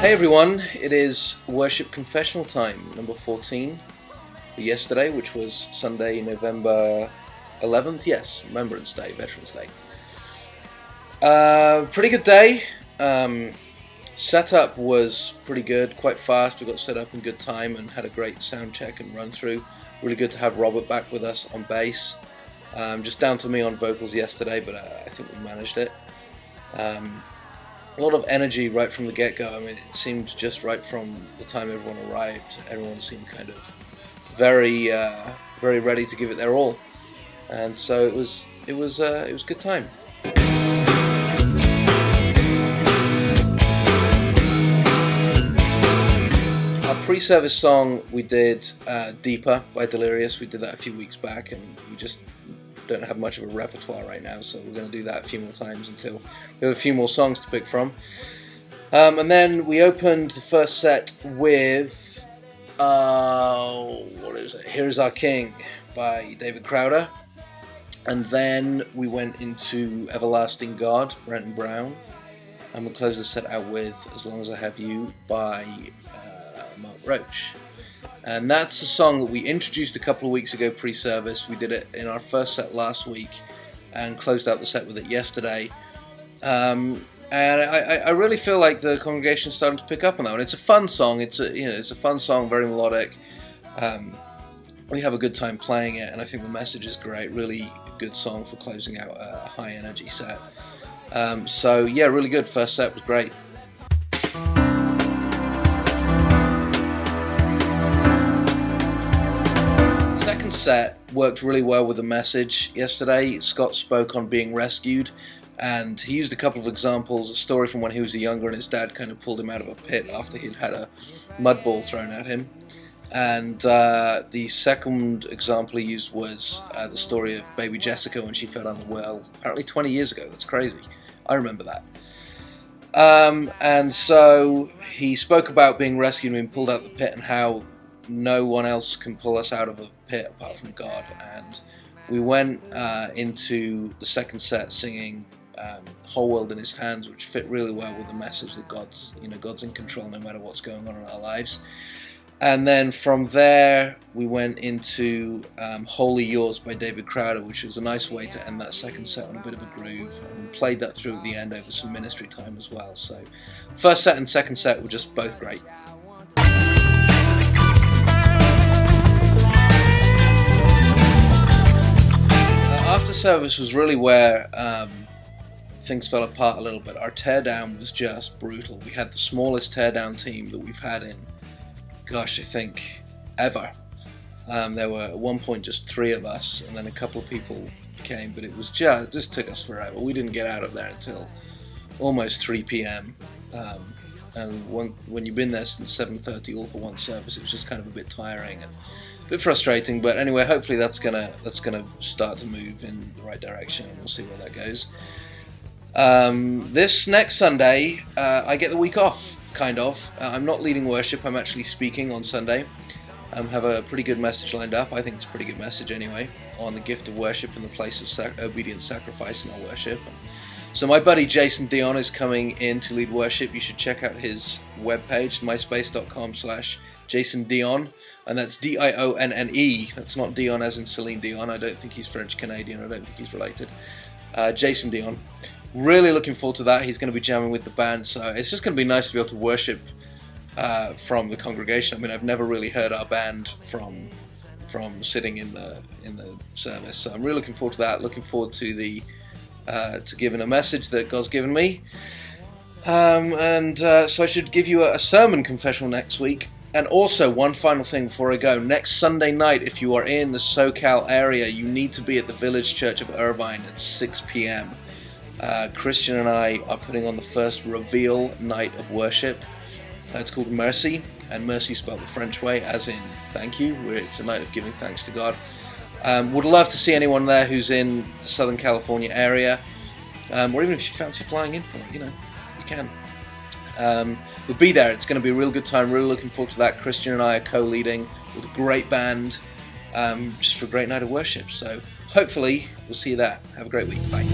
Hey everyone, it is Worship Confessional time, number 14 for yesterday, which was Sunday, November 11th. Yes, Remembrance Day, Veterans Day. Pretty good day. Setup was pretty good, quite fast. We got set up in good time and had a great sound check and run through. Really good to have Robert back with us on bass. Just down to me on vocals yesterday, but I think we managed it. A lot of energy right from the get-go. I mean, it seemed just right from the time everyone arrived. Everyone seemed kind of very ready to give it their all, and so it was a good time. Our pre-service song we did "Deeper" by Delirious. We did that a few weeks back, and we just don't have much of a repertoire right now, so we're going to do that a few more times until we have a few more songs to pick from. And then we opened the first set with what is it? "Here Is Our King" by David Crowder, and then we went into "Everlasting God," Brenton Brown, and we closed the set out with "As Long As I Have You" by Mark Roach. And that's a song that we introduced a couple of weeks ago pre-service. We did it in our first set last week and closed out the set with it yesterday. And I really feel like the congregation's starting to pick up on that one. It's a fun song. It's a fun song, very melodic. We have a good time playing it, and I think the message is great. Really good song for closing out a high energy set. So yeah, really good. First set was great. Set worked really well with the message yesterday. Scott spoke on being rescued, and he used a couple of examples, a story from when he was younger and his dad kind of pulled him out of a pit after he'd had a mud ball thrown at him. And the second example he used was the story of baby Jessica when she fell down the well, apparently 20 years ago. That's crazy. I remember that. And so he spoke about being rescued and being pulled out of the pit and how no one else can pull us out of a pit apart from God. And we went into the second set singing "The Whole World in His Hands," which fit really well with the message that God's in control no matter what's going on in our lives. And then from there we went into "Wholly Yours" by David Crowder, which was a nice way to end that second set on a bit of a groove, and we played that through at the end over some ministry time as well. So first set and second set were just both great. After service was really where things fell apart a little bit. Our teardown was just brutal. We had the smallest teardown team that we've had in, I think, ever. There were at one point just 3 of us, and then a couple of people came, but it was just took us forever. We didn't get out of there until almost 3 p.m. And when you've been there since 7:30 all for one service, it was just kind of a bit tiring and a bit frustrating. But anyway, hopefully that's gonna start to move in the right direction, and we'll see where that goes. This next Sunday, I get the week off, kind of. I'm not leading worship, I'm actually speaking on Sunday. Have a pretty good message lined up. I think it's a pretty good message anyway, on the gift of worship and the place of obedient sacrifice in our worship. So my buddy Jason Dion is coming in to lead worship. You should check out his webpage, myspace.com/Jason Dion, and that's Dionne. That's not Dion as in Celine Dion. I don't think he's French-Canadian. I don't think he's related. Jason Dion. Really looking forward to that. He's going to be jamming with the band, so it's just going to be nice to be able to worship from the congregation. I mean, I've never really heard our band from sitting in the service, so I'm really looking forward to that. Looking forward to to giving a message that God's given me. So I should give you a sermon confessional next week. And also, one final thing before I go. Next Sunday night, if you are in the SoCal area, you need to be at the Village Church of Irvine at 6 p.m. Christian and I are putting on the first Reveal night of worship. It's called Mercy, and mercy spelled the French way, as in thank you. It's a night of giving thanks to God. Would love to see anyone there who's in the Southern California area, or even if you fancy flying in for it, you can. But be there. It's going to be a real good time. Really looking forward to that. Christian and I are co-leading with a great band, just for a great night of worship. So hopefully we'll see you there. Have a great week. Bye.